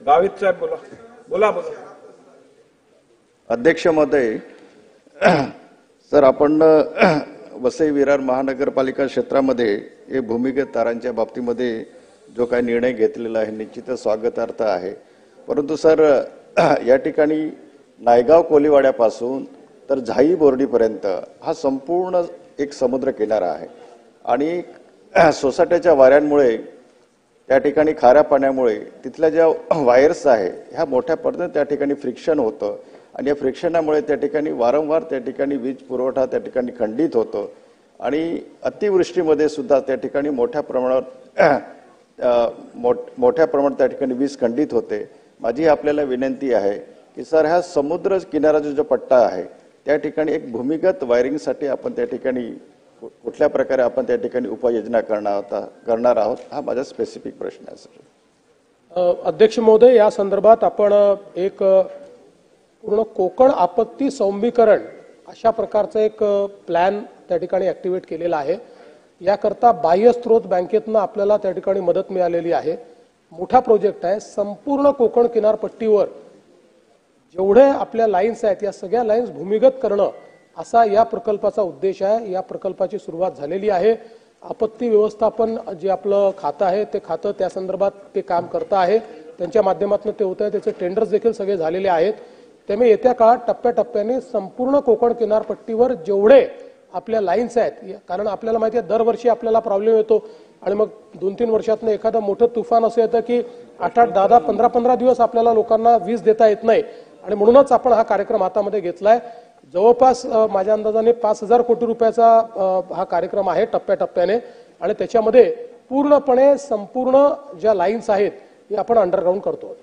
गावित साहेब बोला बोला बोला। अध्यक्ष महोदय, सर आपण वसई विरार महानगरपालिका क्षेत्रामध्ये हे भूमिगत तारांच्या बाबतीमध्ये जो काही निर्णय घेतलेला आहे निश्चितच स्वागतार्थ आहे। परंतु सर या ठिकाणी नायगाव कोलीवाड्यापासून तर झाई बोर्डीपर्यंत हा संपूर्ण एक समुद्र किनारा आहे आणि सोसाट्याच्या वाऱ्यांमुळे त्या ठिकाणी खाऱ्या पाण्यामुळे तिथल्या ज्या वायर्स आहे ह्या मोठ्या प्रमाणात त्या ठिकाणी फ्रिक्शन होतं आणि या फ्रिक्शनामुळे त्या ठिकाणी वारंवार त्या ठिकाणी वीज पुरवठा त्या ठिकाणी खंडित होतो आणि अतिवृष्टीमध्ये सुद्धा त्या ठिकाणी मोठ्या प्रमाणात त्या ठिकाणी वीज खंडित होते। माझी आपल्याला विनंती आहे की सर हा समुद्र किनाऱ्याचा जो पट्टा आहे त्या ठिकाणी एक भूमिगत वायरिंगसाठी आपण त्या ठिकाणी कुठल्या प्रकारे आपण त्या ठिकाणी उपाययोजना करणार आहोत हा माझा स्पेसिफिक प्रश्न आहे सर। अध्यक्ष महोदय, या संदर्भात आपण एक पूर्ण कोकण आपत्ती सौम्यीकरण अशा प्रकारचा एक प्लॅन त्या ठिकाणी ऍक्टिव्हेट केलेला आहे। याकरता बाह्य स्रोत बँकेतनं आपल्याला त्या ठिकाणी मदत मिळालेली आहे। मोठा प्रोजेक्ट आहे। संपूर्ण कोकण किनारपट्टीवर जेवढे आपल्या लाईन्स आहेत या सगळ्या लाईन्स भूमिगत करणं असा या प्रकल्पाचा उद्देश आहे। या प्रकल्पाची सुरुवात झालेली आहे। आपत्ती व्यवस्थापन जे आपलं खातं आहे ते खातं त्या संदर्भात ते काम करतं आहे। त्यांच्या माध्यमातून ते होत आहे। त्याचे टेंडर्स देखील सगळे झालेले आहेत। त्यामुळे येत्या काळात टप्प्याटप्प्याने संपूर्ण कोकण किनारपट्टीवर जेवढे आपल्या लाईन्स आहेत, कारण आपल्याला माहिती आहे दरवर्षी आपल्याला प्रॉब्लेम येतो आणि मग 2-3 वर्षातनं एखादं मोठं तुफान असं येतं की 8-8, 10-10, 15-15 दिवस आपल्याला लोकांना वीज देता येत नाही आणि म्हणूनच आपण हा कार्यक्रम हातामध्ये घेतलाय। जवळपास माझ्या अंदाजाने 5000 कोटी रुपयाचा हा कार्यक्रम आहे टप्प्याटप्प्याने आणि त्याच्यामध्ये पूर्णपणे संपूर्ण ज्या लाईन्स आहेत हे आपण अंडरग्राउंड करतो।